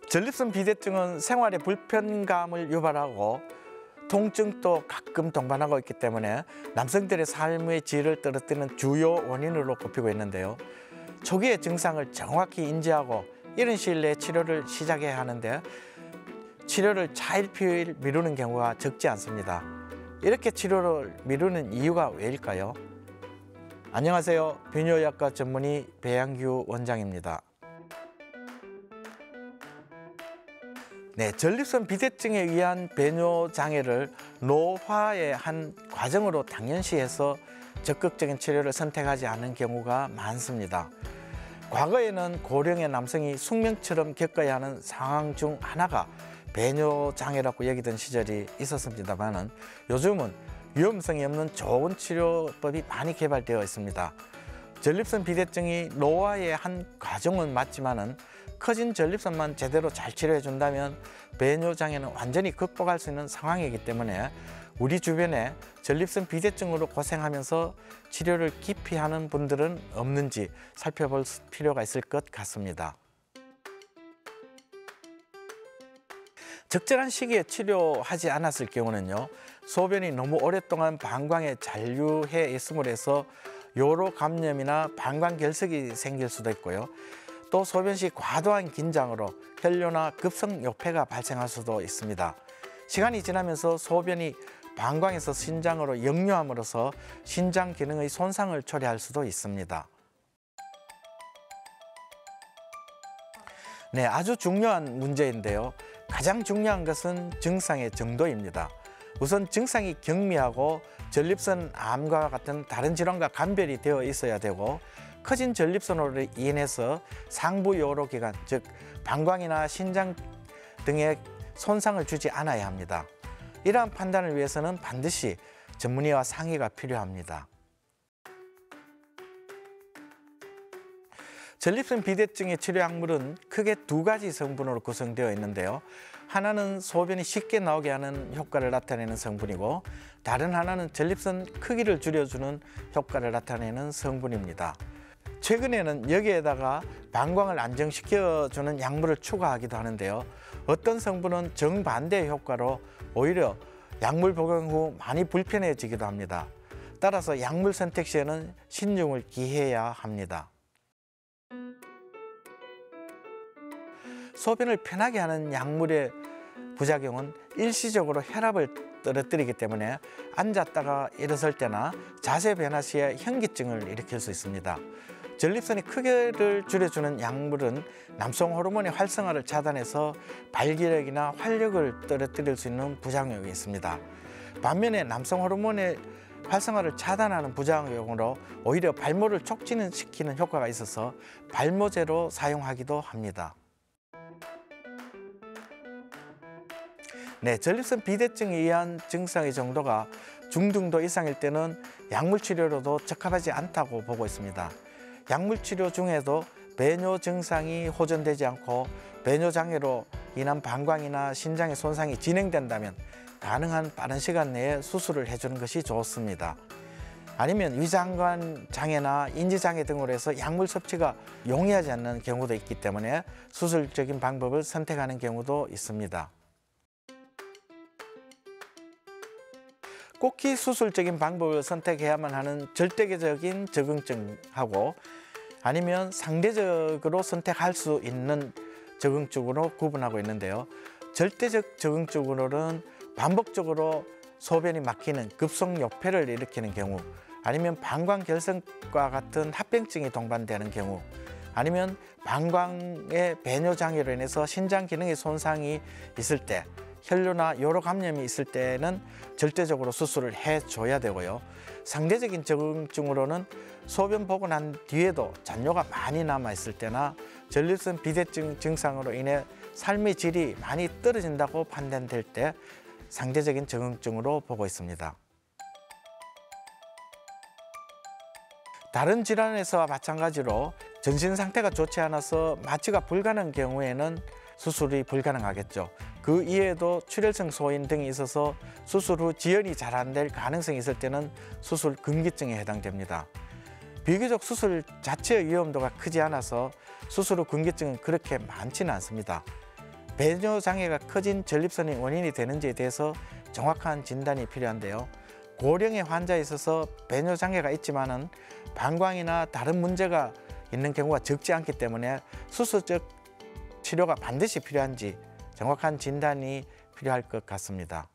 전립선 비대증은 생활에 불편감을 유발하고 통증도 가끔 동반하고 있기 때문에 남성들의 삶의 질을 떨어뜨리는 주요 원인으로 꼽히고 있는데요. 초기의 증상을 정확히 인지하고 이른 시일 내에 치료를 시작해야 하는데 치료를 차일피일 미루는 경우가 적지 않습니다. 이렇게 치료를 미루는 이유가 왜일까요? 안녕하세요. 비뇨의학과 전문의 배양규 원장입니다. 네, 전립선 비대증에 의한 배뇨장애를 노화의 한 과정으로 당연시해서 적극적인 치료를 선택하지 않은 경우가 많습니다. 과거에는 고령의 남성이 숙명처럼 겪어야 하는 상황 중 하나가 배뇨장애라고 여기던 시절이 있었습니다만 요즘은 위험성이 없는 좋은 치료법이 많이 개발되어 있습니다. 전립선 비대증이 노화의 한 과정은 맞지만은 커진 전립선만 제대로 잘 치료해 준다면 배뇨장애는 완전히 극복할 수 있는 상황이기 때문에 우리 주변에 전립선 비대증으로 고생하면서 치료를 기피 하는 분들은 없는지 살펴볼 필요가 있을 것 같습니다. 적절한 시기에 치료하지 않았을 경우는요, 소변이 너무 오랫동안 방광에 잔류해 있음으로 해서 요로 감염이나 방광 결석이 생길 수도 있고요. 또 소변 시 과도한 긴장으로 혈뇨나 급성 요폐가 발생할 수도 있습니다. 시간이 지나면서 소변이 방광에서 신장으로 역류함으로써 신장 기능의 손상을 초래할 수도 있습니다. 네, 아주 중요한 문제인데요. 가장 중요한 것은 증상의 정도입니다. 우선 증상이 경미하고 전립선 암과 같은 다른 질환과 감별이 되어 있어야 되고 커진 전립선으로 인해서 상부 요로 기관, 즉 방광이나 신장 등에 손상을 주지 않아야 합니다. 이러한 판단을 위해서는 반드시 전문의와 상의가 필요합니다. 전립선 비대증의 치료 약물은 크게 두 가지 성분으로 구성되어 있는데요. 하나는 소변이 쉽게 나오게 하는 효과를 나타내는 성분이고 다른 하나는 전립선 크기를 줄여주는 효과를 나타내는 성분입니다. 최근에는 여기에다가 방광을 안정시켜주는 약물을 추가하기도 하는데요. 어떤 성분은 정반대의 효과로 오히려 약물 복용 후 많이 불편해지기도 합니다. 따라서 약물 선택 시에는 신중을 기해야 합니다. 소변을 편하게 하는 약물의 부작용은 일시적으로 혈압을 떨어뜨리기 때문에 앉았다가 일어설 때나 자세 변화 시에 현기증을 일으킬 수 있습니다. 전립선의 크기를 줄여주는 약물은 남성 호르몬의 활성화를 차단해서 발기력이나 활력을 떨어뜨릴 수 있는 부작용이 있습니다. 반면에 남성 호르몬의 활성화를 차단하는 부작용으로 오히려 발모를 촉진시키는 효과가 있어서 발모제로 사용하기도 합니다. 네, 전립선 비대증에 의한 증상의 정도가 중등도 이상일 때는 약물 치료로도 적합하지 않다고 보고 있습니다. 약물 치료 중에도 배뇨 증상이 호전되지 않고 배뇨 장애로 인한 방광이나 신장의 손상이 진행된다면 가능한 빠른 시간 내에 수술을 해주는 것이 좋습니다. 아니면 위장관 장애나 인지장애 등으로 해서 약물 섭취가 용이하지 않는 경우도 있기 때문에 수술적인 방법을 선택하는 경우도 있습니다. 꼭히 수술적인 방법을 선택해야만 하는 절대적인 적응증하고 아니면 상대적으로 선택할 수 있는 적응증으로 구분하고 있는데요. 절대적 적응증으로는 반복적으로 소변이 막히는 급성 요폐를 일으키는 경우 아니면 방광 결석과 같은 합병증이 동반되는 경우 아니면 방광의 배뇨 장애로 인해서 신장 기능의 손상이 있을 때 혈뇨나 요로 감염이 있을 때는 절대적으로 수술을 해줘야 되고요. 상대적인 적응증으로는 소변 보고 난 뒤에도 잔뇨가 많이 남아있을 때나 전립선 비대증 증상으로 인해 삶의 질이 많이 떨어진다고 판단될 때 상대적인 적응증으로 보고 있습니다. 다른 질환에서와 마찬가지로 전신 상태가 좋지 않아서 마취가 불가능한 경우에는 수술이 불가능하겠죠. 그 이외에도 출혈성 소인 등이 있어서 수술 후 지연이 잘 안 될 가능성이 있을 때는 수술 금기증에 해당됩니다. 비교적 수술 자체의 위험도가 크지 않아서 수술 후 근개증은 그렇게 많지는 않습니다. 배뇨 장애가 커진 전립선이 원인이 되는지에 대해서 정확한 진단이 필요한데요. 고령의 환자에 있어서 배뇨 장애가 있지만은 방광이나 다른 문제가 있는 경우가 적지 않기 때문에 수술적 치료가 반드시 필요한지 정확한 진단이 필요할 것 같습니다.